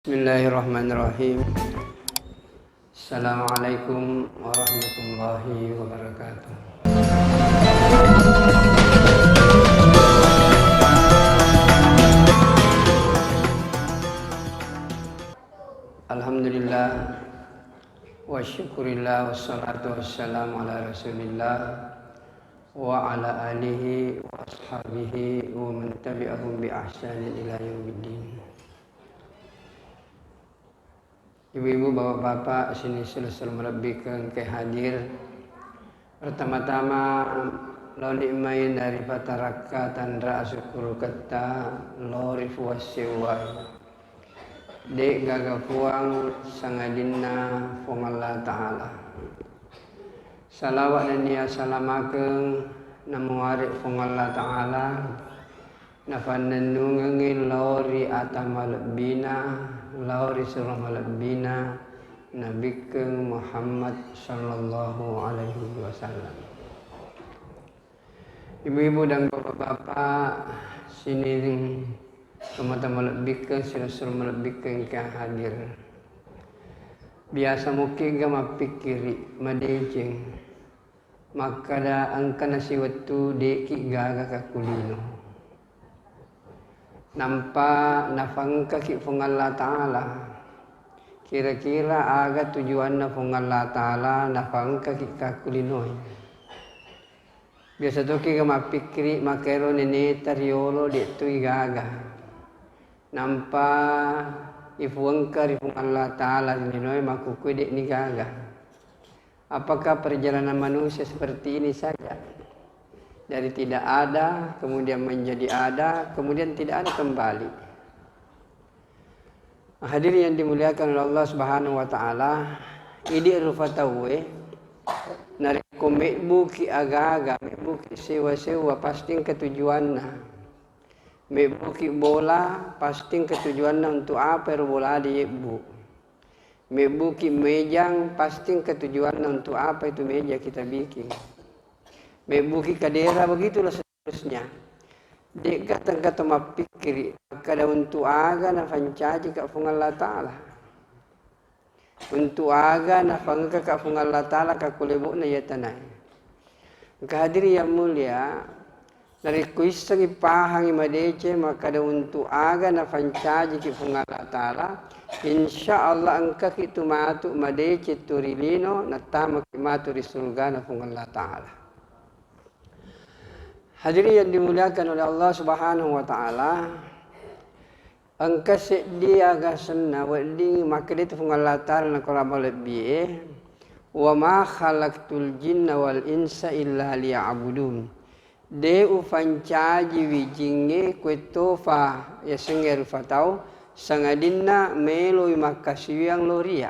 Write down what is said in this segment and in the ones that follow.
Bismillahirrahmanirrahim. Assalamualaikum warahmatullahi wabarakatuh. Alhamdulillah wa syukurillah wassalatu wassalamu ala rasulillah wa ala alihi wa ashabihi wa man tabi'ahum bi ahsanin ila yaumiddin. Ibu-ibu, bapak-bapak, sini selesai melebihkan kehadir. Pertama-tama lo nikmain dari pataraka tandra syukur kata lorif wasiwai dek gagapuang sangadina fong Allah Ta'ala. Salawat dan niat salamakeun namu arif fong Allah Ta'ala nafanenungengin lori atamal bina lauri surah malabina Nabi Muhammad sallallahu alaihi wasallam. Ibu-ibu dan bapak-bapak, sini teman-teman malabika suruh malabika yang hadir. Biasa mungkin gak pikiri madejeng maka da angka nasi waktu deki gaga kakulino. Nampak nafangka ki fong Allah Ta'ala. Kira-kira aga tujuan na fong Allah Ta'ala nafangka ki kakulinoy. Biasa tu ki mapikri makero nini tariolo di tu igaga. Nampak ifuangka fong Allah Ta'ala ninoy makukui di ni gaga. Apakah perjalanan manusia seperti ini saja? Dari tidak ada, kemudian menjadi ada, kemudian tidak ada kembali. Hadirin yang dimuliakan oleh Allah Subhanahu wa Ta'ala, idi rufatawe nari komik buki aga-aga, buki sewa-sewa pasti ketujuannya. Buki bola pasti ketujuannya untuk apa bola di ibu. Buki mejang pasti ketujuannya untuk apa itu meja kita bikin. Buki kadera begitulah seterusnya. Dek kata mapikiri kada untuk aga na fancaji ka fung Allah Ta'ala. Untuk aga na fangka ka fung Allah Ta'ala ka kulebo na yatanay. Kehadiri yang mulia dari kuisang ipahang imadece maka da untuk aga na fancaji ki fung Allah Ta'ala. Insyaallah angka kitu matu madece turilino na tama kimatu di surga na fung Allah Ta'ala. Hadirin yang dimuliakan oleh Allah Subhanahu wa Ta'ala, angka dia gasna wadi maka dia fung Allah Ta'ala na korama lebih wa ma khalaqtul jinna wal insa illa liya'budun. De ufancaji wijinge kwetofa ya senger fatau sangadinna melo makasiwiang loria.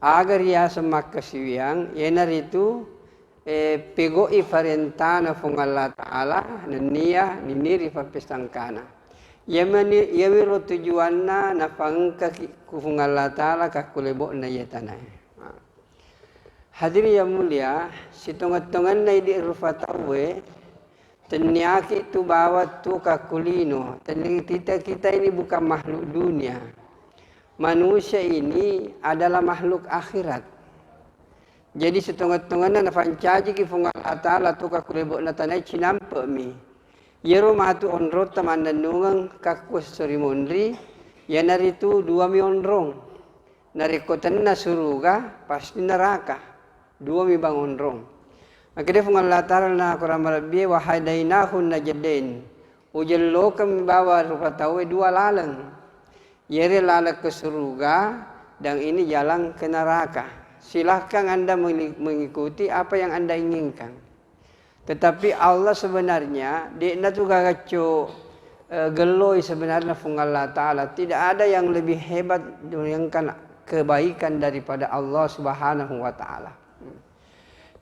Agar ya semakasiwiang yenar itu pego ifarentana fong Allah Ta'ala nania niniri papestangkana. Yamiro tujuanna na pangka kufung Allah Ta'ala kakulebo na yatanay. Hadirin yang mulia, sitongat-tongan na idi rufatawe tenyaki tu bawat tu kakulino. Kita ini bukan makhluk dunia. Manusia ini adalah makhluk akhirat. Jadi setengah-tengahnya na fancaji ki fung Allah Ta'ala tu kakulebo na tanay cinampa mi. Yero matu onro taman nungang kakus sorimondri ya naritu dua mi onrong. Narikotan na suruga pasti neraka. Dua mi bang onrong. Maka dia fung Allah Ta'ala na kuramarabi wa hadainahun najadain. Ujallo kami bawa rupatawe dua lalang. Yere lalang ke suruga dan ini jalan ke neraka. Silahkan Anda mengikuti apa yang Anda inginkan. Tetapi Allah sebenarnya dia tu gagaco geloi sebenarnya fung Allah Ta'ala. Tidak ada yang lebih hebat yang kebaikan daripada Allah Subhanahu wa Ta'ala.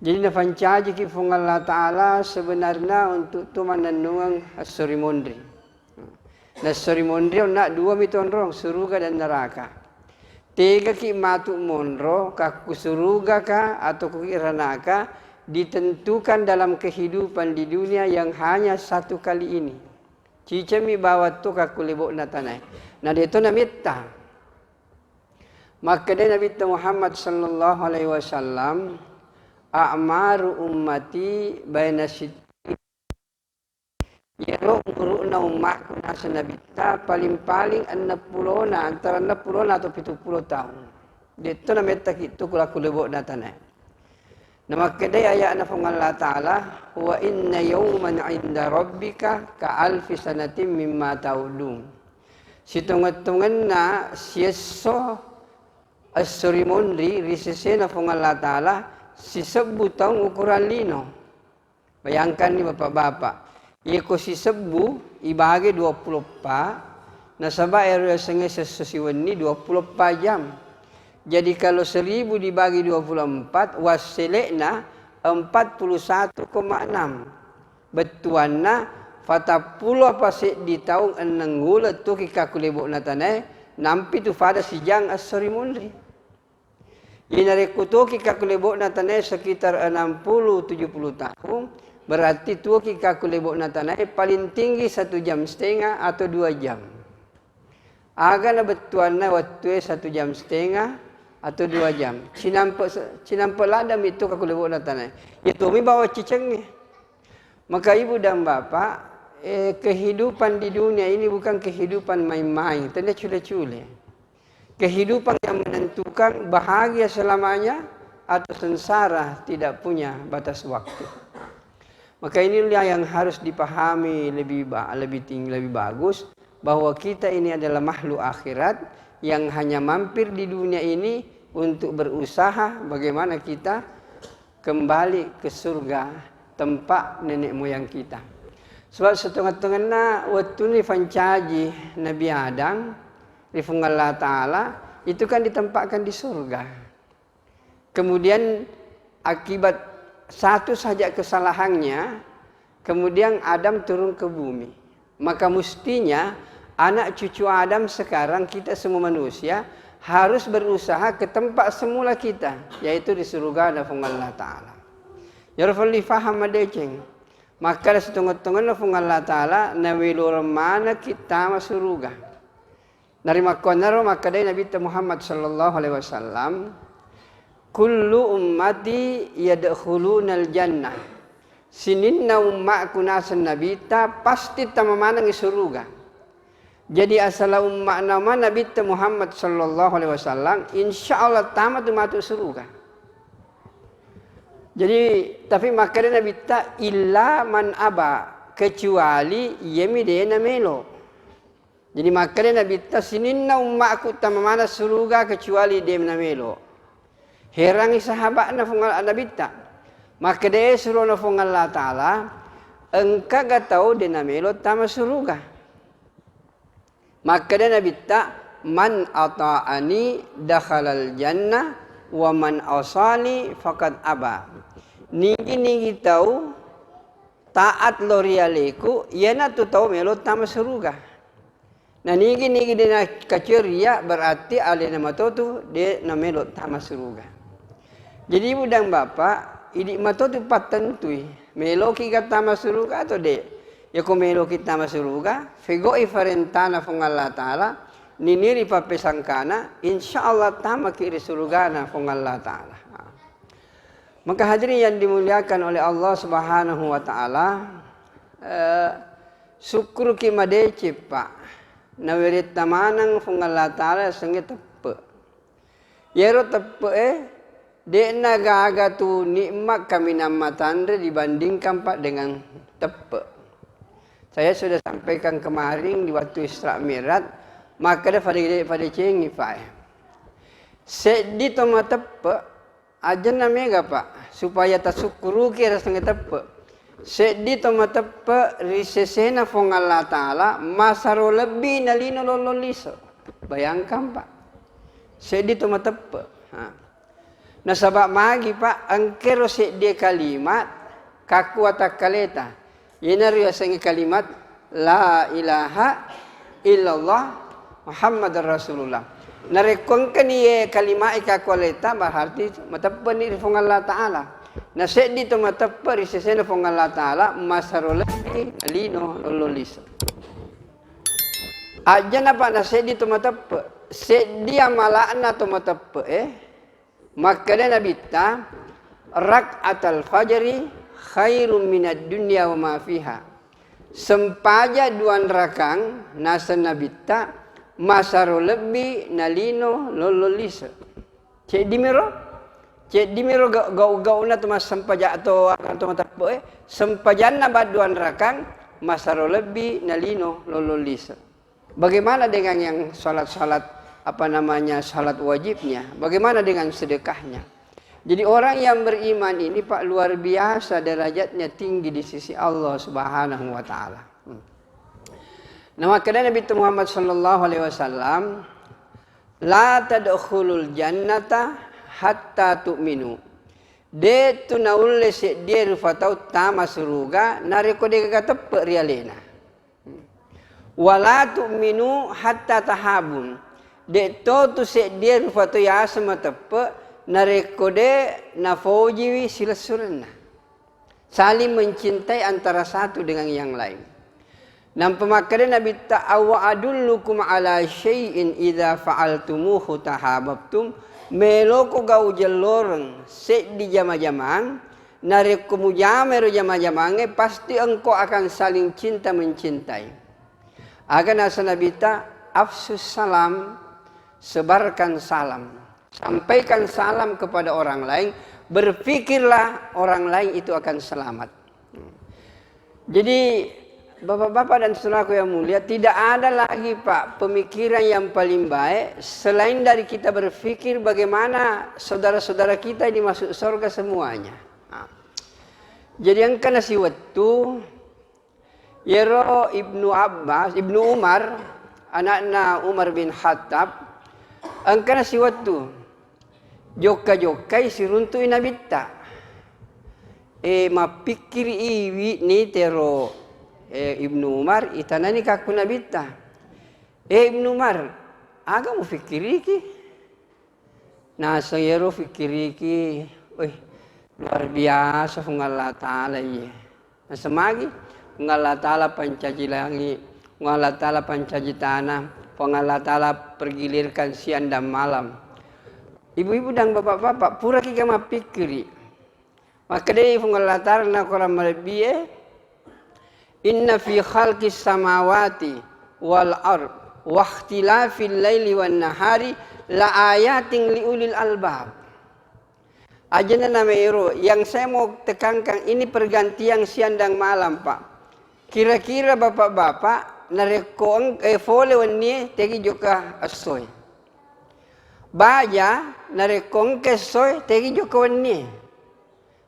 Jadi nafancaji ki fung Allah Ta'ala sebenarnya untuk tu mananungang sorimondri. Nah sorimondri nak dua mitonrong surga dan neraka. Tiga ki matu monro kaku suruga ka atau kukiranaka ditentukan dalam kehidupan di dunia yang hanya satu kali ini. Cicami bawa tu kaku lebok na tanay. Nah dia itu namita. Maka dia Nabi Muhammad sallallahu alaihi wasallam a'maru ummati baina Yero ngurukna umatku nasa nabita paling-paling 60 na antara 60 na atau 70 tahun. Dito na meta kito kula kulebo na tanay. Na magkaday ayat na pong Allah Ta'ala, wa inna yawman inda rabbika ka alfi sanatim mimma ta'udun. Situngat-tungan na siyeso as-surimundri risese na pong Allah Ta'ala sisabutang ukuran lino. Bayangkan ni bapak-bapak. Iko si sebu ibagi 24 nasaba area sengai sesusiwan ni 24 jam. Jadi kalau 1000 dibagi 24 wasilek na 41,6. Betuan na fata puluh pasik di tahun enang gulat tu kika kulebok na tanay nampi tu fada sijang asori mundri. Inare kutu kika kulebok na tanay sekitar 60-70 tahun. Berarti tua kita kulebok na tanah paling tinggi 1,5 jam atau 2 jam. Aga na betuan na waktu 1,5 jam atau 2 jam. Cinampak ladam itu ka kulebok na tanah. Itu mi bawa cicengnya. Maka ibu dan bapak, kehidupan di dunia ini bukan kehidupan main-main. Tidak cule-cule. Kehidupan yang menentukan bahagia selamanya atau sengsara tidak punya batas waktu. Maka inilah yang harus dipahami lebih tinggi, lebih bagus, bahwa kita ini adalah makhluk akhirat yang hanya mampir di dunia ini untuk berusaha bagaimana kita kembali ke surga tempat nenek moyang kita. Sebab setengah-tengahnya waktu ni fancaji Nabi Adam di Allah Ta'ala itu kan ditempatkan di surga. Kemudian akibat satu saja kesalahannya, kemudian Adam turun ke bumi. Maka mestinya anak cucu Adam sekarang kita semua manusia harus berusaha ke tempat semula kita, yaitu di surga dan Allah Ta'ala. Ya Rasulullah faham madeceng. Maka setengah-tengah Allah Ta'ala nawilu ramana kita masuk surga. Narima konaro maka dari Nabi Muhammad sallallahu alaihi wasallam kullu ummati yadkhulunal jannah. Sininna ummatku nasan nabita pasti tamamanang surga. Jadi asal ummat nama Nabi Muhammad sallallahu alaihi wasallam insyaallah tamat masuk surga. Jadi tapi makanya Nabi ta illa man aba kecuali yemidena melo. Jadi makanya Nabi ta sininna ummatku tamamana surga kecuali dia melo. Herangi sahabat na fungal Nabi ta. Maka dia suruh na fungal Allah Ta'ala engkau gak tahu dia namelo tama surga. Maka dia Nabi ta man ata'ani dakhalal jannah wa man asani faqad aba. Nigi tahu taat lorialeku yana tu tahu melo tama surga. Nah nigi dia kaceria berarti alena mato tu dia namelo tama surga. Jadi ibu dan bapak, idik mato tu patentui. Melo kita masuk surga atau dek? Ya ko melo kita masuk surga, fego ifarentana fong Allah Ta'ala, niniri papesangkana, insyaallah tama kiri surga na fong Allah Ta'ala. Maka hadirin yang dimuliakan oleh Allah Subhanahu wa Ta'ala, syukur ki madece pak. Nawirit tamanang fong Allah Ta'ala sange tepe. Yero tepe dia nagaga tu nikmat kami nama tanda dibandingkan pak dengan tepe. Saya sudah sampaikan kemarin di waktu Isra Mi'raj, maka dia pada cengi pak. Sedih toma tepe, aja namanya pak, supaya tasukuru kira setengah tepe. Sedih toma tepe risesena fong Allah Ta'ala masaro lebih nalino lololiso. Bayangkan pak, sedih toma tepe. Nah sebab magi pak angkero dia kalimat kaku atak kaleta. Ina riasangi kalimat la ilaha illallah Muhammadar Rasulullah. Narekongkan iye kalimat kaku kaleta berarti matappa ni fong Allah Ta'ala. Na di to matappa risesena fong Allah Ta'ala masarolati lino lololis. Aja napa na sedi to matappe. Sedia malakna to matappe maka dan nabita rak'atal fajri khairum minad dunya wa ma fiha. Sempaja duan rakang nasa nabita masaro lebih nalino lololisa. Cek dimiro gau na tumas sempaja atau akan tu matappe sempajan na baduan rakang masaro lebih nalino lololisa. Bagaimana dengan yang salat salat wajibnya? Bagaimana dengan sedekahnya? Jadi orang yang beriman ini Pak luar biasa derajatnya tinggi di sisi Allah Subhanahu wa taala. Nah, maka Nabi Muhammad sallallahu alaihi wasallam la tadkhulul jannata hatta tu'minu. De tu naulle se dia rufatau tama suruga nareko de kata realena. Wala tu'minu hatta tahabun. De to tu se dia rufatu ya sematape narekode nafojiwi silasurna. Saling mencintai antara satu dengan yang lain. Nam pemakaian Nabi ta'awa adullukum ala syai'in idza fa'altumuhu tahabbtum. Meloko gau jeloreng se di jama-jamang narekomu jamero jama-jamange pasti engkau akan saling cinta mencintai. Akan asa nabita afsus salam, sebarkan salam, sampaikan salam kepada orang lain, berpikirlah orang lain itu akan selamat. Jadi bapak-bapak dan saudaraku yang mulia, tidak ada lagi Pak pemikiran yang paling baik selain dari kita berpikir bagaimana saudara-saudara kita ini masuk surga semuanya. Jadi yang kena si waktu Yero Ibnu Umar, anakna Umar bin Khattab, angkana si waktu joka-jokai si runtui nabita. Mapikir iwi ni tero Ibnu Umar itanani kaku nabita. Ibnu Umar, aga mu fikiriki? Nasa yero fikiriki, luar biasa fung Allah Ta'ala iya. Nasa magi? Allah Ta'ala pancaji langit, Allah Ta'ala pancaji tanah, Allah Ta'ala pergilirkan siang dan malam. Ibu-ibu dan bapak-bapak, pura kita mapikiri. Maka dari Allah Ta'ala na kolam malbiye, inna fi khalqis samawati wal ard wa ikhtilafil laili wan nahari la ayatin liulil albab. Ajana nama iro, yang saya mau tekankan ini pergantian siang dan malam Pak. Kira-kira bapak-bapak narekong fole wani tegi joka asoy. Baja narekong kesoy tegi joka wani.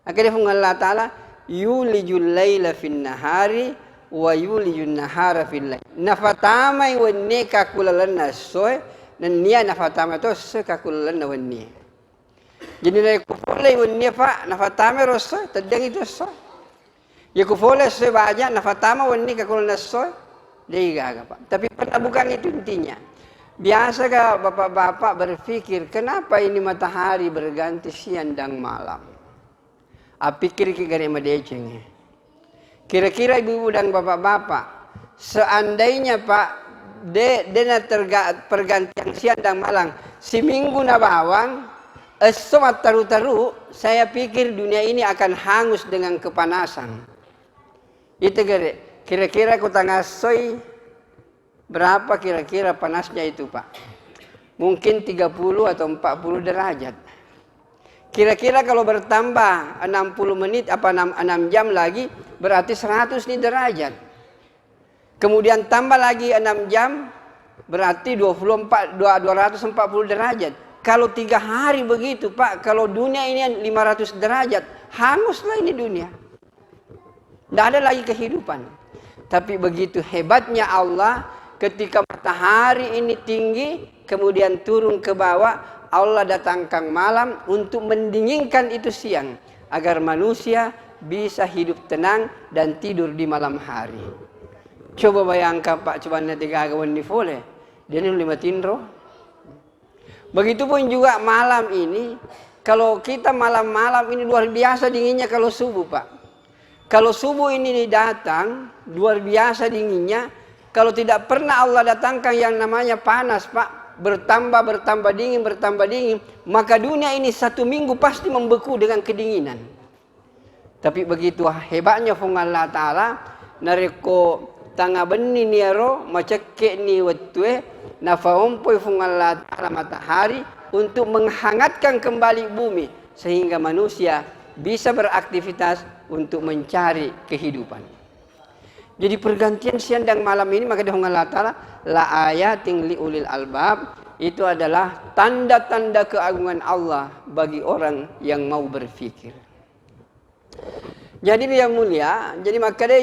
Akhirnya fung Allah Ta'ala yulijul laila fin nahari wa yulijul nahara fil lail. Nafatamay wani kakulalan nasoy dan niya nafatama to so kakulalan na wani. Jadi narekong fole wani Pak nafatame rosoy tadang itu soy. Ya kufole soy baja nafatama wani kakul nasoy dia gaga Pak. Tapi pernah bukan itu intinya. Biasa ka bapak-bapak berpikir kenapa ini matahari berganti siang dan malam. Pikir ki gare madeceng. Kira-kira ibu-ibu dan bapak-bapak seandainya Pak dena pergantian siang dan malam seminggu na bawang esomat taru-taru saya pikir dunia ini akan hangus dengan kepanasan. Itu kira-kira kota ngasoy berapa kira-kira panasnya itu Pak? Mungkin 30 atau 40 derajat. Kira-kira kalau bertambah 60 menit apa 6 jam lagi berarti 100 nih derajat. Kemudian tambah lagi 6 jam berarti 240 derajat. Kalau 3 hari begitu Pak, kalau dunia ini 500 derajat, hanguslah ini dunia. Tidak ada lagi kehidupan. Tapi begitu hebatnya Allah ketika matahari ini tinggi kemudian turun ke bawah, Allah datangkan malam untuk mendinginkan itu siang agar manusia bisa hidup tenang dan tidur di malam hari. Coba bayangkan Pak, coba nanti gagawan di fole. Dia ini 5 tindro. Begitupun juga malam ini, kalau kita malam-malam ini luar biasa dinginnya kalau subuh Pak. Kalau subuh ini datang, luar biasa dinginnya, Kalau tidak pernah Allah datangkan yang namanya panas, Pak, bertambah dingin, maka dunia ini 1 minggu pasti membeku dengan kedinginan. Tapi begitu hebatnya fung Allah Ta'ala, nareko tanga beni niaro macake ni wetue nafaompoi fung Allah Ta'ala matahari untuk menghangatkan kembali bumi sehingga manusia bisa beraktivitas untuk mencari kehidupan. Jadi pergantian siang dan malam ini maka dihong Allah Ta'ala la ayatin li ulil albab, itu adalah tanda-tanda keagungan Allah bagi orang yang mau berfikir. Jadi dia mulia, jadi maka dia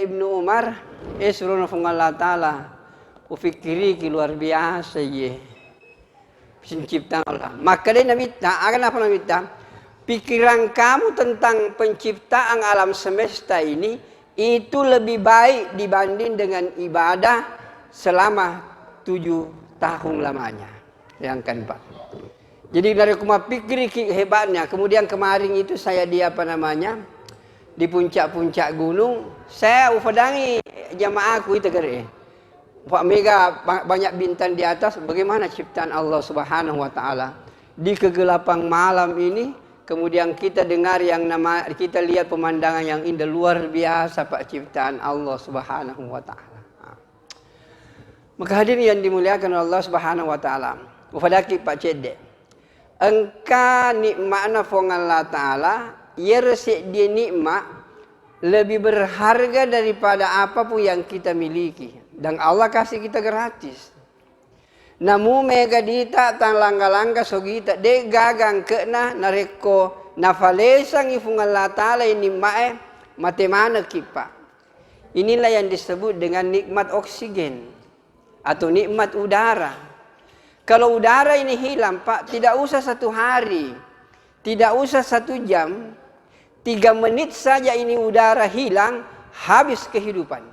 Ibnu Umar suruh fung Allah Ta'ala ufikiri ki luar biasa ye penciptaan Allah. Maka dia minta, akan apa minta? Pikiran kamu tentang penciptaan alam semesta ini itu lebih baik dibanding dengan ibadah selama 7 tahun lamanya. Bayangkan Pak. Jadi dari kuma pikir hebatnya. Kemudian kemarin itu saya di di puncak-puncak gunung, saya ufadangi jamaahku itu kare. Pak Mega banyak bintang di atas, bagaimana ciptaan Allah Subhanahu wa taala. Di kegelapan malam ini kemudian kita dengar kita lihat pemandangan yang indah luar biasa Pak ciptaan Allah Subhanahu wa taala. Maka hadirin yang dimuliakan Allah Subhanahu wa taala. Ufadaki Pak Cede. Engka nikmatna fong Allah taala, ia resik dia nikmat lebih berharga daripada apapun yang kita miliki dan Allah kasih kita gratis. Namu mega dita tang langga-langga sogita de gagang kena nareko nafalesang ifung Allah Ta'ala ini mae matemana kipa. Inilah yang disebut dengan nikmat oksigen atau nikmat udara. Kalau udara ini hilang Pak, tidak usah 1 hari, tidak usah 1 jam, 3 menit saja ini udara hilang, habis kehidupan.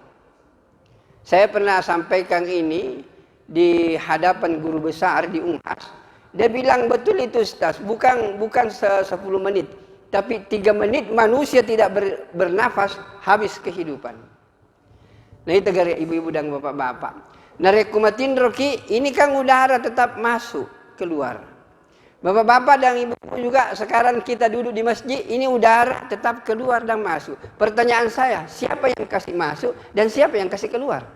Saya pernah sampaikan ini di hadapan guru besar di Unhas. Dia bilang betul itu Ustaz, bukan 10 menit, tapi 3 menit manusia tidak bernafas, habis kehidupan. Nah itu gara ibu-ibu dan bapak-bapak. Narekumatin roki, ini kan udara tetap masuk, keluar. Bapak-bapak dan ibu juga sekarang kita duduk di masjid, ini udara tetap keluar dan masuk. Pertanyaan saya, siapa yang kasih masuk dan siapa yang kasih keluar?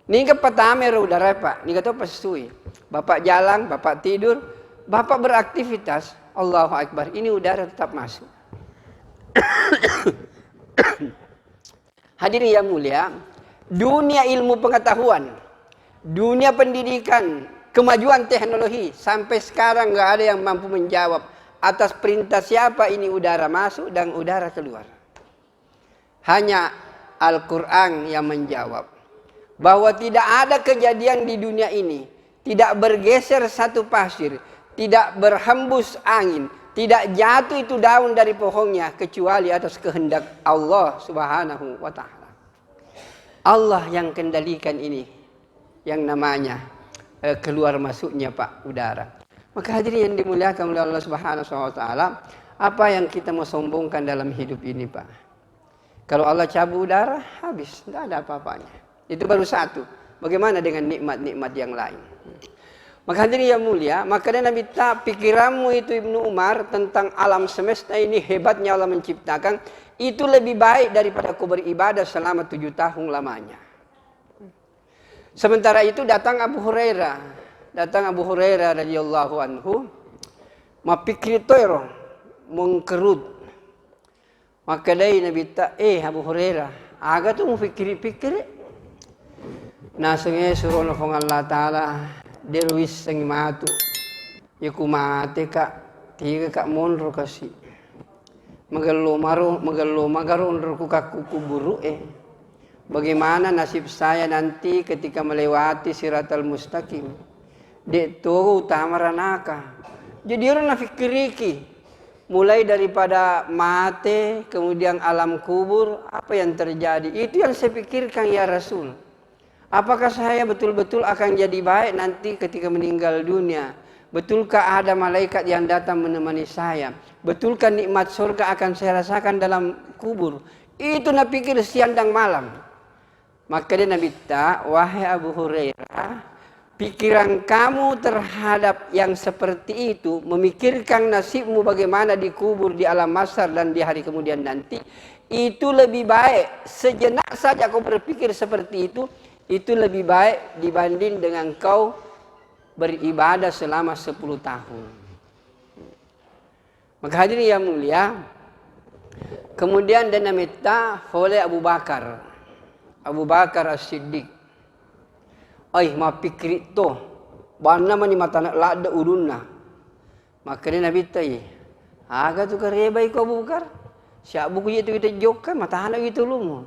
Ni ke pertama udara Pak, ni kata pastui. Bapak jalan, bapak tidur, bapak beraktivitas, Allahu Akbar, ini udara tetap masuk. Hadirin yang mulia, dunia ilmu pengetahuan, dunia pendidikan, kemajuan teknologi, sampai sekarang nggak ada yang mampu menjawab atas perintah siapa ini udara masuk dan udara keluar. Hanya Al-Quran yang menjawab bahwa tidak ada kejadian di dunia ini, tidak bergeser satu pasir, tidak berhembus angin, tidak jatuh itu daun dari pohonnya kecuali atas kehendak Allah Subhanahu wa taala. Allah yang kendalikan ini yang namanya keluar masuknya Pak udara. Maka hadirin yang dimuliakan oleh Allah Subhanahu wa taala, apa yang kita mau sombongkan dalam hidup ini Pak? Kalau Allah cabut udara, habis, tidak ada apa-apanya. Itu baru satu. Bagaimana dengan nikmat-nikmat yang lain? Maka hadirin yang mulia, makanya Nabi tak pikiranmu itu Ibnu Umar tentang alam semesta ini hebatnya Allah menciptakan, itu lebih baik daripada kau beribadah selama 7 tahun lamanya. Sementara itu datang Abu Hurairah radhiyallahu anhu, mapikir toiro mengkerut. Maka dari Nabi tak, Abu Hurairah, aga tu mau pikir-pikir. Nasenge suruh nafong Allah Ta'ala derwis sang matu yaku mate kak tiga kak monro kasi magalo magaron ku kaku buru bagaimana nasib saya nanti ketika melewati siratal mustaqim dek tuh utama ranaka jadi orang nafikiriki mulai daripada mate kemudian alam kubur apa yang terjadi itu yang saya pikirkan ya Rasul. Apakah saya betul-betul akan jadi baik nanti ketika meninggal dunia? Betulkah ada malaikat yang datang menemani saya? Betulkah nikmat surga akan saya rasakan dalam kubur? Itu nak pikir siang dan malam. Maka dia Nabi tak, wahai Abu Hurairah, pikiran kamu terhadap yang seperti itu, memikirkan nasibmu bagaimana dikubur di alam mahsyar dan di hari kemudian nanti, itu lebih baik. Sejenak saja kau berpikir seperti itu lebih baik dibanding dengan kau beribadah selama 10 tahun. Maka hadirin yang mulia, kemudian dia minta oleh Abu Bakar As-Siddiq. Ma pikir itu, bana mani mata nak lada urunna. Maka dia Nabi tai, aga tu karebai ko Abu Bakar. Siap buku itu kita jokkan mata anak itu lumu.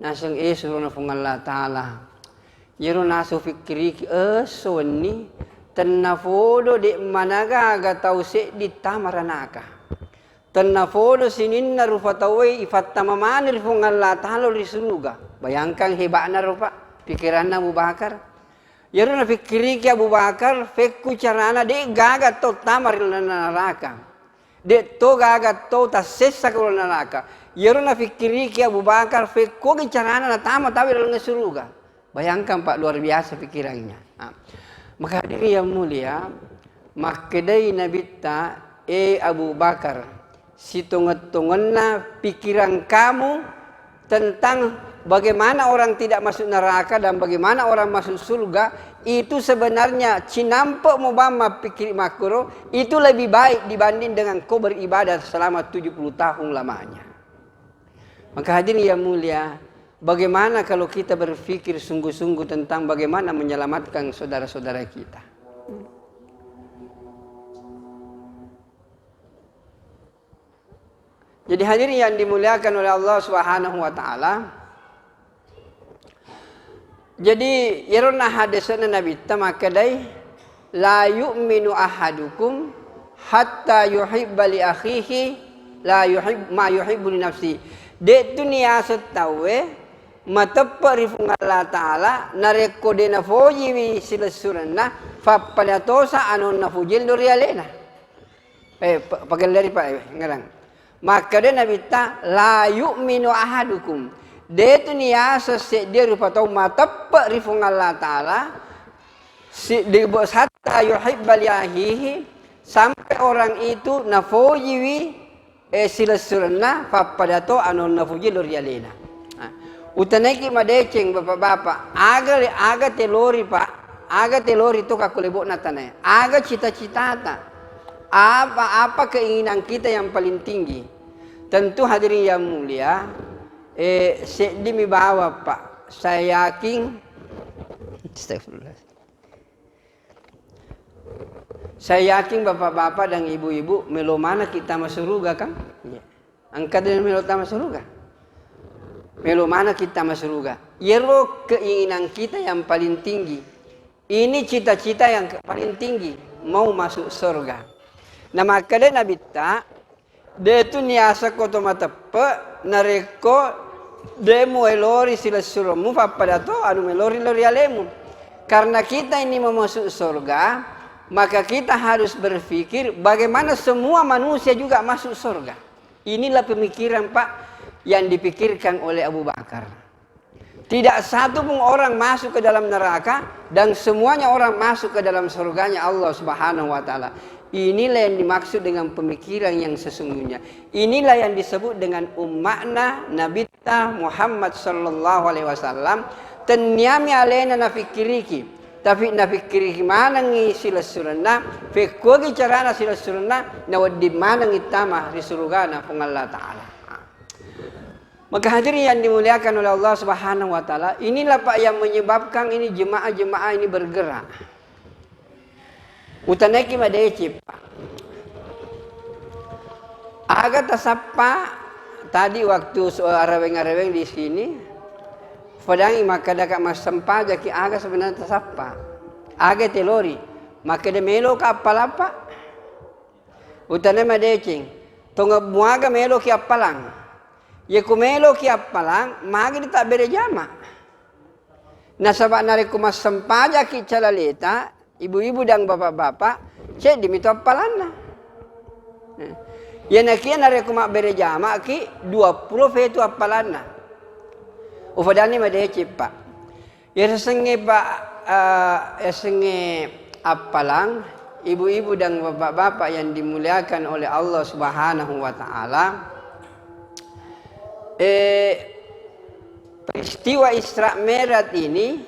Nasang suruna fung Allah Taala. Yero nasu fikri sonni tannafodo de managa aga tau se di tamaranaka. Tannafodo sininna rufatawai ifattamamanir fung Allah Taala risuruga. Bayangkan hebatnya rupa pikiran Abu Bakar. Yero na fikri ki Abu Bakar fekku carana de gaga to tamaril neraka. De to gaga to ta sessa ko neraka. Yero na fikri ki Abu Bakar fekku ki carana na tama tawi dalam surga. Bayangkan Pak, luar biasa pikirannya. Maka diri yang mulia, makdai Nabi ta Abu Bakar, situnget-tungetna pikiran kamu tentang bagaimana orang tidak masuk neraka dan bagaimana orang masuk surga, itu sebenarnya cinampak mubama pikir makro, itu lebih baik dibanding dengan kau beribadah selama 70 tahun lamanya. Maka hadirin yang mulia, bagaimana kalau kita berpikir sungguh-sungguh tentang bagaimana menyelamatkan saudara-saudara kita. Jadi hadirin yang dimuliakan oleh Allah Subhanahu wa taala, jadi yarona hadisana Nabi tamakadai la yu'minu ahadukum hatta yuhibba li akhihi la yuhib ma yuhibbu li nafsi. De dunia setawe matappa rifung Allah Taala nareko de na foji wi silasurana fa palatosa anon na fujil dorialena. Pakai dari Pak ngarang. Maka dia Nabi ta la yu'minu ahadukum. Dia tu ni asa dia rupa tahu matappa rifung Allah Taala di bos hatta yuhibba li ahihi, sampai orang itu nafojiwi silasurna papadato anon nafuji lorialena. Utaneki madeceng bapak-bapak aga telori Pak, aga telori tu kakulebok natane, aga cita-cita ta. Apa keinginan kita yang paling tinggi? Tentu hadirin yang mulia, demi bawa Pak, saya yakin, saya yakin bapak-bapak dan ibu-ibu melo mana kita masuk surga kan? Ya. Angkat dan melo kita masuk surga. Melo mana kita masuk surga? Yero keinginan kita yang paling tinggi. Ini cita-cita yang paling tinggi, mau masuk surga. Nah maka dia Nabi ta, dia tu niasa koto matape, nareko demo elori sila surumu papadato anu melori lori alemu. Karena kita ini mau masuk surga, maka kita harus berpikir bagaimana semua manusia juga masuk surga. Inilah pemikiran Pak yang dipikirkan oleh Abu Bakar. Tidak satu pun orang masuk ke dalam neraka dan semuanya orang masuk ke dalam surganya Allah Subhanahu wa taala. Inilah yang dimaksud dengan pemikiran yang sesungguhnya. Inilah yang disebut dengan ummakna Nabi Muhammad sallallahu alaihi wasallam. Tenyami alena nafikiriki. Tapi nafikiriki mana ngi sila surana. Fekugi carana sila surana. Nawadi mana ngitama risurugana pung Allah Ta'ala. Maka hadirin yang dimuliakan oleh Allah Subhanahu wa taala, inilah Pak yang menyebabkan ini jemaah-jemaah ini bergerak. Utaneki madeci Pak. Aga tasapa tadi waktu araweng-araweng di sini, padangi maka daka mas sempa jaki aga sebenarnya tasapa. Aga telori, maka de melo ka apalapa. Utane madeci, tonga muaga melo ki apalang. Ye kumelo ki apalang, magi di tak bere jama. Nasabak nari kumas sempaja ki calaleta, ibu-ibu dan bapak-bapak, cek dimito apalana. Ya nakia nare kuma bere jama ki 20 fetu apalana. Ufadani made cipa. Ya senge pak senge apalang ibu-ibu dan bapak-bapak yang dimuliakan oleh Allah Subhanahu wa taala. Peristiwa Isra Mi'raj ini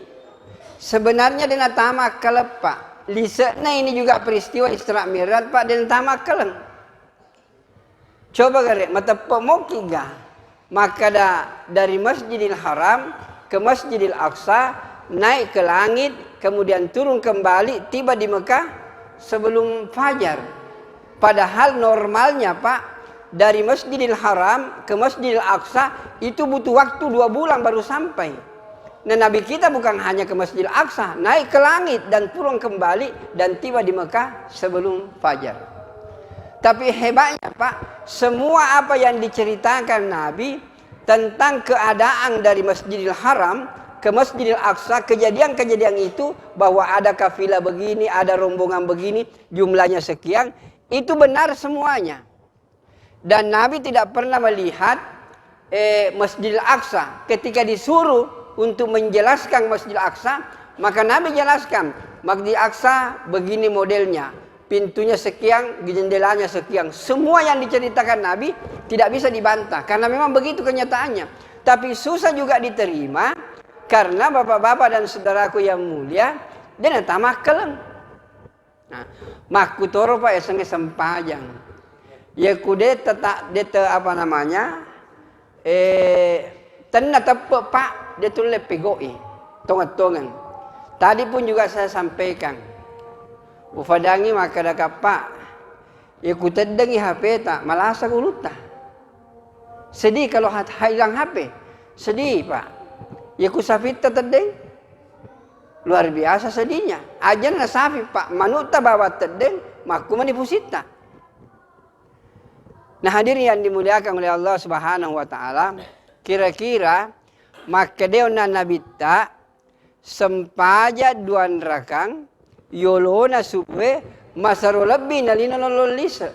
sebenarnya dengan tamak kelepak. Lisana ini juga peristiwa Isra Mi'raj Pak dan tamak keleng. Coba gare mata pemokiga. Maka dari Masjidil Haram ke Masjidil Aqsa naik ke langit kemudian turun kembali tiba di Mekah sebelum fajar. Padahal normalnya Pak dari Masjidil Haram ke Masjidil Aqsa itu butuh waktu 2 bulan baru sampai. Nah Nabi kita bukan hanya ke Masjidil Aqsa, naik ke langit dan turun kembali dan tiba di Mekah sebelum fajar. Tapi hebatnya Pak, semua apa yang diceritakan Nabi tentang keadaan dari Masjidil Haram ke Masjidil Aqsa, kejadian-kejadian itu bahwa ada kafilah begini, ada rombongan begini, jumlahnya sekian, itu benar semuanya. Dan Nabi tidak pernah melihat Masjidil Aqsa. Ketika disuruh untuk menjelaskan Masjidil Aqsa, maka Nabi jelaskan, Masjidil Aqsa begini modelnya, pintunya sekian, jendelanya sekian. Semua yang diceritakan Nabi tidak bisa dibantah, karena memang begitu kenyataannya. Tapi susah juga diterima, karena bapak-bapak dan saudaraku yang mulia, dia tamak keleng. Nah, makutoro Pak esenge sempajang. Ya kude apa namanya tena tepe Pak dia tulis pegoi tongan-tongan. Tadi pun juga saya sampaikan ufadangi maka dak Pak ya ku tedengi HP tak malasa kuluta. Sedih kalau hilang HP. Sedih Pak. Ya ku safita tedeng. Luar biasa sedihnya. Ajan na safi Pak manuta bawa tedeng maku mani pusita. Nah hadirin yang dimuliakan oleh Allah Subhanahu wa taala, kira-kira maka deona nabita sempaja duan rakang yolona supwe masaro lebih nalina lolisa.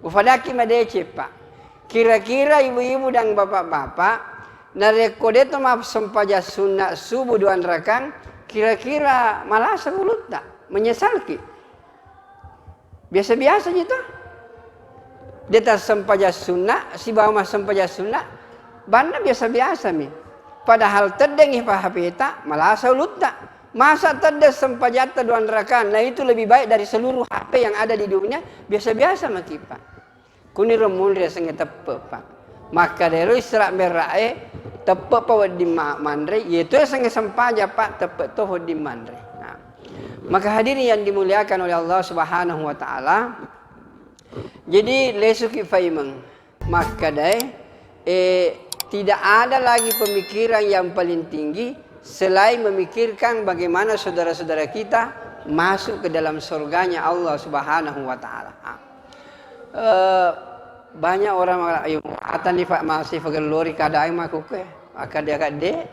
Ufadaki madece Pak. Kira-kira ibu-ibu dan bapak-bapak narekode to map sempaja sunnah subuh duan rakang kira-kira malah sebulut tak menyesalki. Biasa-biasa gitu. Dia tak sempaja sunnah, si bawa sempaja sunnah, banda biasa-biasa mi. Padahal terdengi pahapeta, malah saulut tak. Masa terdes sempajata duan rakan, nah itu lebih baik dari seluruh HP yang ada di dunia, biasa-biasa maki Pak. Kuni remul dia sengi tepe Pak. Maka dari Isra Mi'raj tepe pa di mandre, yaitu sengi sempaja Pak tepe toho di mandre. Nah, maka hadirin yang dimuliakan oleh Allah Subhanahu wa taala, jadi lesuki faimeng maka tidak ada lagi pemikiran yang paling tinggi selain memikirkan bagaimana saudara-saudara kita masuk ke dalam surganya Allah Subhanahu wa taala. Banyak orang ayo atan di masih fagelori kada ai makuke akade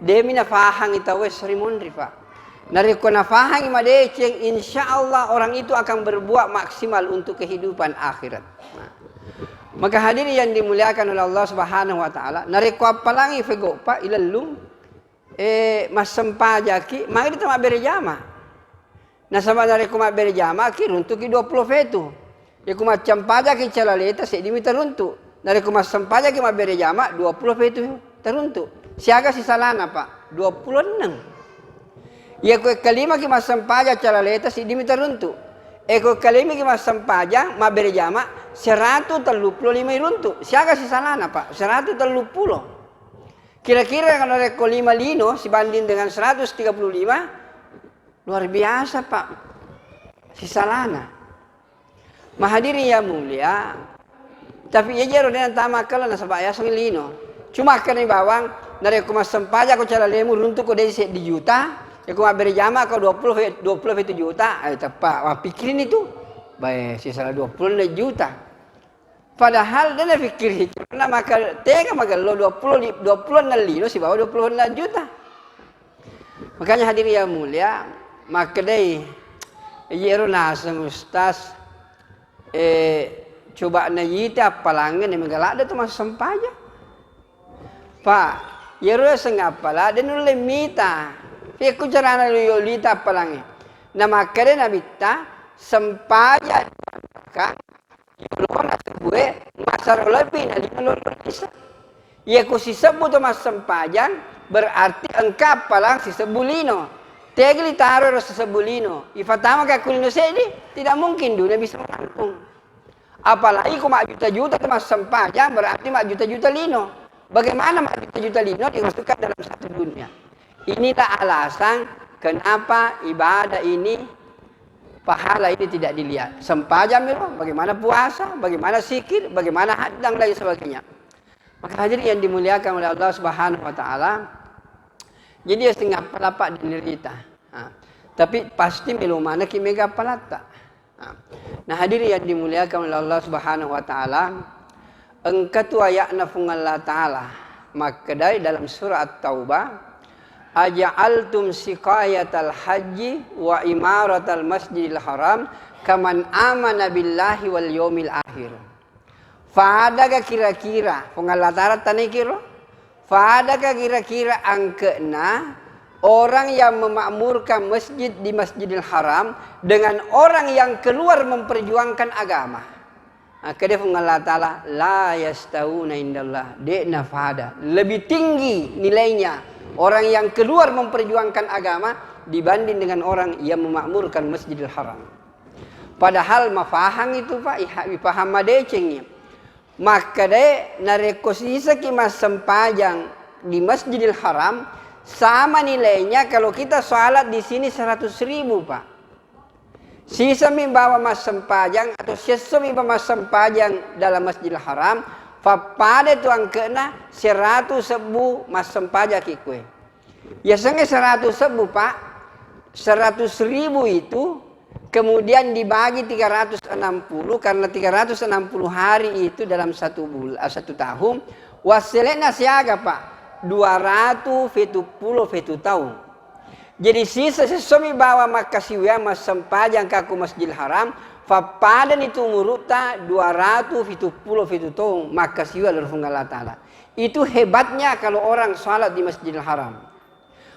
de mina fahang itawe srimundri Pak. Nari kona fahang imade ceng insyaallah orang itu akan berbuat maksimal untuk kehidupan akhirat. Nah, maka hadirin yang dimuliakan oleh Allah Subhanahu wa taala, nari ko apalangi fego pa ilalum mas sempajaki mari kita bere jama. Nah sama nari ko bere jama ki runtuk 20 fetu. Ya ko macam pajaki calaleta se dimita runtuk. Nari ko mas sempajaki bere jama 20 fetu teruntuk. Siaga si salana Pak 26. Ya ko kalima ki masampaja calaleta si dimita runtu. Eko kalima ki masampaja mabere jama 135 runtu. Siaga si salana Pak 130. Kira-kira kalau reko 5 lino dibanding dengan 135 luar biasa Pak. Si salana. Mahadiri ya mulia. Tapi ya jero dengan tamakala na sabaya sang lino. Cuma kan bawang nareko masampaja ko calalemu runtu ko desi di juta. Ya kau beri jama kau 20 juta, tepat. Wah pikirin itu, baik sisa 20 juta. Padahal dia fikir karena maka tega maka lo 20 nalino si bawa 20 juta. Makanya hadirin yang mulia, maka deh, yero nasem ustaz, coba na yita palangan ni magalada tu mas sampaja. Pa, yero sengapala den ulle mita. Fi kujarana lita palangan. Nama kare na bitta sampaja kan. Yolo na sebue masar lebih na lolo bisa. Ya ku sisebut mas sampajan berarti engkap palang sisebulino. Tegli taruh sisebulino. Ifatama ka kulino sedi tidak mungkin dunia bisa menampung. Apalagi kau mak juta-juta mas sampajan berarti mak juta-juta lino. Bagaimana mak juta-juta lino dimasukkan dalam satu dunia? Inilah alasan kenapa ibadah ini, pahala ini tidak dilihat. Sampajan itu bagaimana puasa, bagaimana zikir, bagaimana haji dan lain sebagainya. Maka hadirin yang dimuliakan oleh Allah Subhanahu wa taala, jadi setengah pelapak dinerita. Tapi pasti melumana ki mega palata. Nah hadirin yang dimuliakan oleh Allah Subhanahu wa taala, engkatu ayatna fungal Allah taala makadai dalam surah At-Taubah, aja'altum siqayatal haji wa imaratal masjidil haram kaman amana billahi wal yaumil akhir. Faadakah kira-kira fungal Allah taala tanikiro? Faadakah kira-kira angkena orang yang memakmurkan masjid di Masjidil Haram dengan orang yang keluar memperjuangkan agama. Kedua Allah Ta'ala la yastawuna indallah de'na fada. Lebih tinggi nilainya orang yang keluar memperjuangkan agama dibanding dengan orang yang memakmurkan Masjidil Haram. Padahal mafahang itu Pak, paham madecengnya. Maka de narekosisa ki mas sempajang di Masjidil Haram sama nilainya kalau kita sholat di sini 100.000 Pak. Sisa membawa mas sempajang atau sisa membawa mas sempajang dalam Masjidil Haram, pada tu angkena 100.000 mas sempajang kikwe. Ya senge 100.000 Pak, 100.000 itu kemudian dibagi 360 karena 360 hari itu dalam satu tahun. Wasilena siaga Pak. 270 tahun. Jadi sisa sesuami bawa makasiwa mas sempajang kaku Masjidil Haram, fapadan itu muruta 270 tahun makasiwa lurfung Allah Ta'ala. Itu hebatnya kalau orang salat di Masjidil Haram.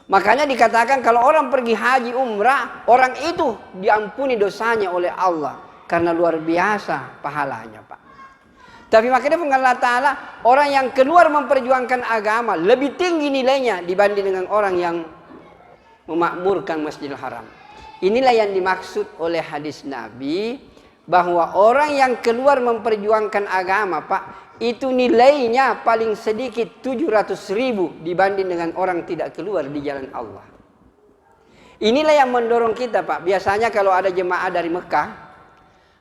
Makanya dikatakan kalau orang pergi haji umrah, orang itu diampuni dosanya oleh Allah karena luar biasa pahalanya Pak. Tapi makanya Allah Ta'ala orang yang keluar memperjuangkan agama lebih tinggi nilainya dibanding dengan orang yang memakmurkan Masjidil Haram. Inilah yang dimaksud oleh hadis Nabi bahwa orang yang keluar memperjuangkan agama Pak itu nilainya paling sedikit 700.000 dibanding dengan orang tidak keluar di jalan Allah. Inilah yang mendorong kita Pak. Biasanya kalau ada jemaah dari Mekah,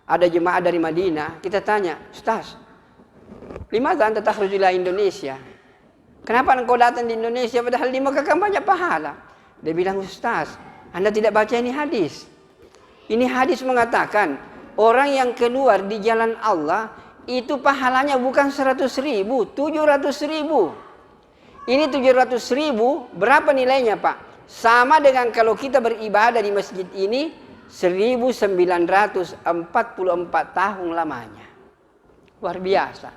ada jemaah dari Madinah, kita tanya, Ustaz, limadha anta takhruju ila Indonesia? Kenapa engkau datang di Indonesia padahal di Mekah kan banyak pahala? Dia bilang, Ustaz, Anda tidak baca ini hadis. Ini hadis mengatakan orang yang keluar di jalan Allah itu pahalanya bukan 100.000, 700.000. Ini 700.000 berapa nilainya Pak? Sama dengan kalau kita beribadah di masjid ini 1944 tahun lamanya. Luar biasa.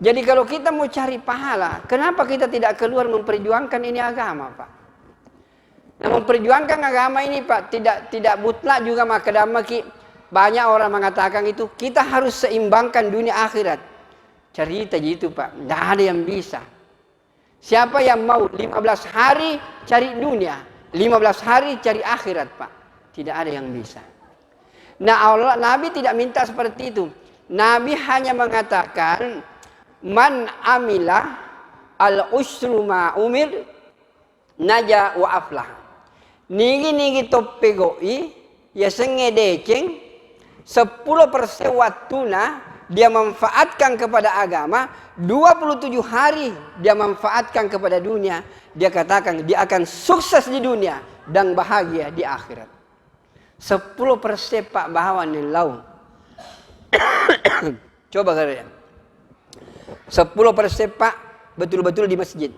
Jadi kalau kita mau cari pahala, kenapa kita tidak keluar memperjuangkan ini agama, Pak? Nah, memperjuangkan agama ini, Pak, tidak mutlak juga makadamaki. Banyak orang mengatakan itu, kita harus seimbangkan dunia akhirat. Cerita gitu, Pak. Tidak ada yang bisa. Siapa yang mau 15 hari cari dunia, 15 hari cari akhirat, Pak? Tidak ada yang bisa. Nah, Nabi tidak minta seperti itu. Nabi hanya mengatakan, man amila al-usru ma umir naja wa aflah. Nigi toppe goi ya senge deceng 10% waktuna dia manfaatkan kepada agama, 27 hari dia manfaatkan kepada dunia. Dia katakan dia akan sukses di dunia dan bahagia di akhirat. 10% Pak bahawan nilau. Coba kalian. 10% Pak betul-betul di masjid.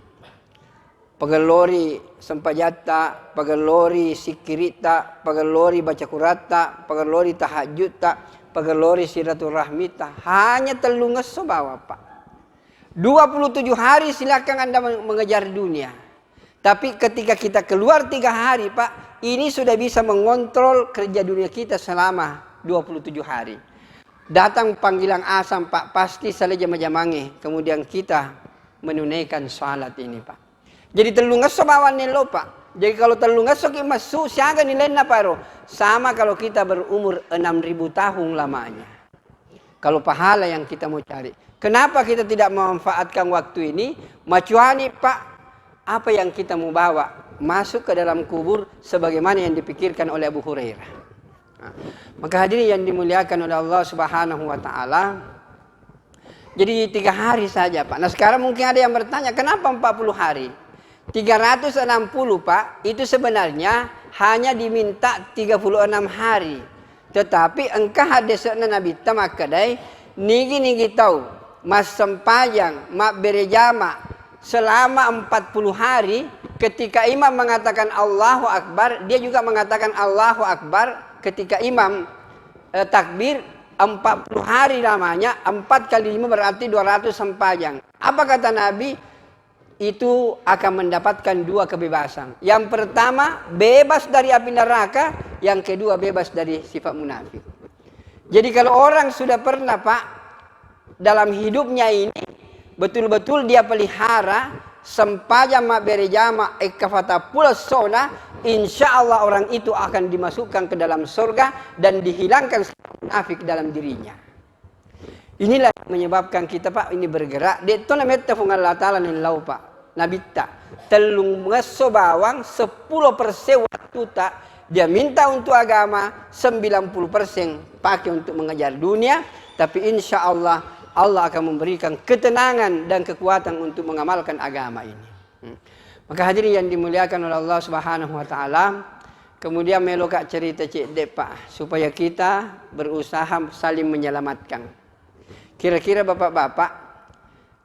Pagalori sempajata, pagalori sikirita, pagalori baca kurata, pagalori tahajud tak, pegelori silaturahmi hanya telungas sebawa Pak. 27 hari silakan Anda mengejar dunia. Tapi ketika kita keluar 3 hari Pak, ini sudah bisa mengontrol kerja dunia kita selama 27 hari. Datang panggilan asam Pak, pasti salah jama-jamange. Kemudian kita menunaikan salat ini Pak. Jadi telungas sebawan nilo Pak. Jadi kalau telungas soki masuk siaga nilai paro. Sama kalau kita berumur 6.000 tahun lamanya. Kalau pahala yang kita mau cari. Kenapa kita tidak memanfaatkan waktu ini? Macuani Pak, apa yang kita mau bawa? Masuk ke dalam kubur sebagaimana yang dipikirkan oleh Abu Hurairah. Nah, maka hadirin yang dimuliakan oleh Allah Subhanahu wa taala. Jadi 3 hari saja Pak. Nah sekarang mungkin ada yang bertanya, kenapa 40 hari? 360 Pak, itu sebenarnya hanya diminta 36 hari. Tetapi engkau hadisnya Nabi tamakadai nigi tahu mas sempayang mak berejama selama 40 hari. Ketika imam mengatakan Allahu Akbar, dia juga mengatakan Allahu Akbar. Ketika imam takbir 40 hari lamanya, 4 kali 5 berarti 200 sempayang. Apa kata Nabi? Itu akan mendapatkan 2 kebebasan. Yang pertama bebas dari api neraka, yang kedua bebas dari sifat munafik. Jadi kalau orang sudah pernah Pak dalam hidupnya ini betul-betul dia pelihara sempayang mak berejama ekafata pula sona, insya Allah orang itu akan dimasukkan ke dalam surga dan dihilangkan munafik dalam dirinya. Inilah yang menyebabkan kita Pak ini bergerak. Itu namanya Allah Ta'ala nilau Pak. Nabita telung ngeso bawang 10% waktu tak dia minta untuk agama, 90% pakai untuk mengejar dunia. Tapi insya Allah Allah akan memberikan ketenangan dan kekuatan untuk mengamalkan agama ini. Maka hadirin yang dimuliakan oleh Allah Subhanahu wa taala, kemudian melokak cerita Cik Dep Pak, supaya kita berusaha saling menyelamatkan. Kira-kira bapak-bapak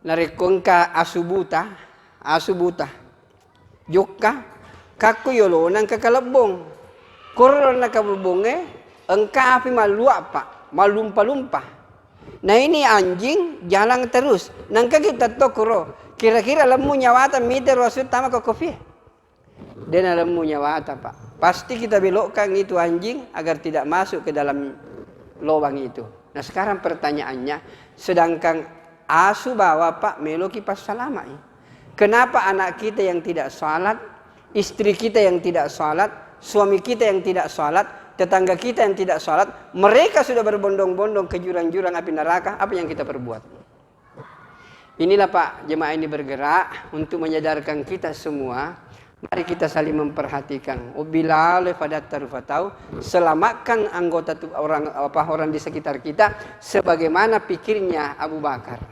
narekonka asubuta jokka kaku yolonan kakalabong. Korona kabubonge engka api maluap Pak, malumpa-lumpa. Nah ini anjing jalan terus. Nangka kita tokoro. Kira-kira lemu nyawata meter wasut tama ke kopi. Dan lemu nyawata Pak. Pasti kita belokkan itu anjing agar tidak masuk ke dalam lubang itu. Nah sekarang pertanyaannya, sedangkan asu bawa Pak meloki pas salama ini. Kenapa anak kita yang tidak salat, istri kita yang tidak salat, suami kita yang tidak salat, tetangga kita yang tidak sholat, mereka sudah berbondong-bondong ke jurang-jurang api neraka, apa yang kita perbuat? Inilah Pak, jemaah ini bergerak untuk menyadarkan kita semua, mari kita saling memperhatikan. Ubilal fadat tarufatau, selamatkan anggota orang di sekitar kita, sebagaimana pikirnya Abu Bakar.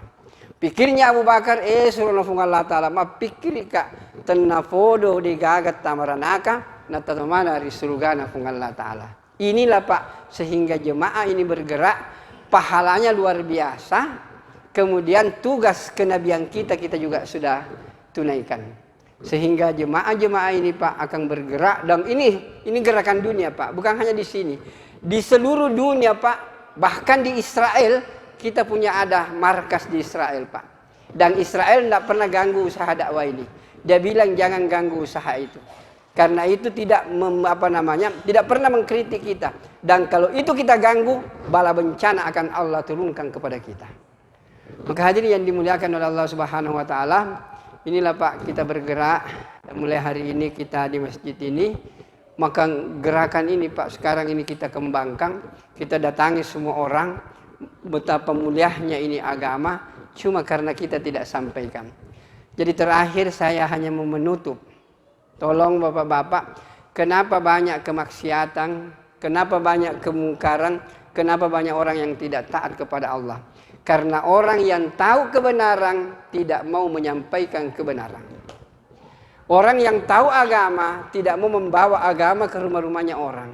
Pikirnya Abu Bakar, surah Allah Ta'ala, ma pikir ka, tenafodo digagat tamaranaka, natatamana risurugana fung Allah Ta'ala. Inilah Pak, sehingga jemaah ini bergerak, pahalanya luar biasa. Kemudian tugas kenabian kita juga sudah tunaikan. Sehingga jemaah-jemaah ini Pak akan bergerak. Dan ini gerakan dunia Pak, bukan hanya di sini. Di seluruh dunia Pak, bahkan di Israel, kita punya ada markas di Israel Pak. Dan Israel tidak pernah ganggu usaha dakwah ini. Dia bilang jangan ganggu usaha itu. Karena itu tidak tidak pernah mengkritik kita. Dan kalau itu kita ganggu, bala bencana akan Allah turunkan kepada kita. Maka hadirin yang dimuliakan oleh Allah Subhanahu wa taala, inilah Pak kita bergerak mulai hari ini kita di masjid ini. Maka gerakan ini Pak sekarang ini kita kembangkan, kita datangi semua orang, betapa mulianya ini agama cuma karena kita tidak sampaikan. Jadi terakhir saya hanya mau menutup. Tolong bapak-bapak, kenapa banyak kemaksiatan, kenapa banyak kemungkaran, kenapa banyak orang yang tidak taat kepada Allah? Karena orang yang tahu kebenaran tidak mau menyampaikan kebenaran. Orang yang tahu agama tidak mau membawa agama ke rumah-rumahnya orang.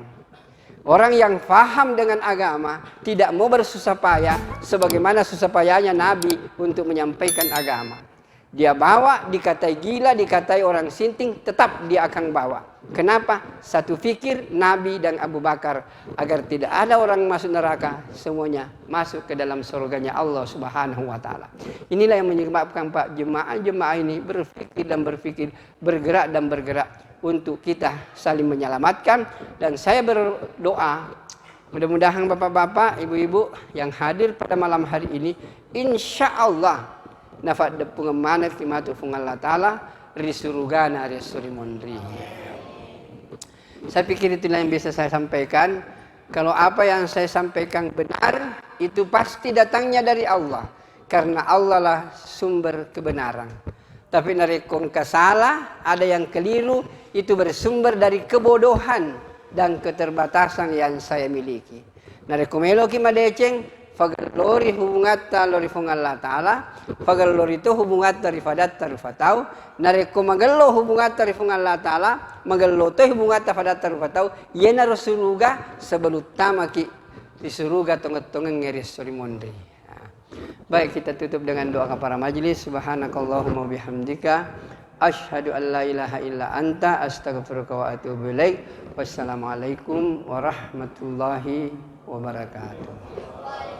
Orang yang faham dengan agama tidak mau bersusah payah sebagaimana susah payahnya Nabi untuk menyampaikan agama. Dia bawa, dikatai gila, dikatai orang sinting, tetap dia akan bawa. Kenapa? Satu fikir Nabi dan Abu Bakar agar tidak ada orang masuk neraka, semuanya masuk ke dalam surganya Allah Subhanahu wa taala. Inilah yang menyebabkan Pak jemaah-jemaah ini berpikir, bergerak dan bergerak untuk kita saling menyelamatkan. Dan saya berdoa mudah-mudahan bapak-bapak, ibu-ibu yang hadir pada malam hari ini, insya Allah nafat depungan mana kimatu fungan Allah Ta'ala risurugana risurimondri. Saya pikir itulah yang bisa saya sampaikan. Kalau apa yang saya sampaikan benar, itu pasti datangnya dari Allah. Karena Allah lah sumber kebenaran. Tapi narekong kasalah, ada yang keliru, itu bersumber dari kebodohan dan keterbatasan yang saya miliki. Narekomelo ki madeceng, fagalori hubungatta lori fungan Allah Ta'ala, fagalori itu hubungat dari fadat tarufatau, nareko magallo hubungat dari fungan Allah Ta'ala, magallo itu hubungat fadat tarufatau, yena rosuruga sebelum tamaki disuruga tonget-tonget ngeris suri mondri. Baik, kita tutup dengan doa kepada majelis. Subhanakallahumma bihamdika asyhadu an la ilaha illa anta astaghfiruka wa atubu ilaik. Wassalamualaikum warahmatullahi wabarakatuh.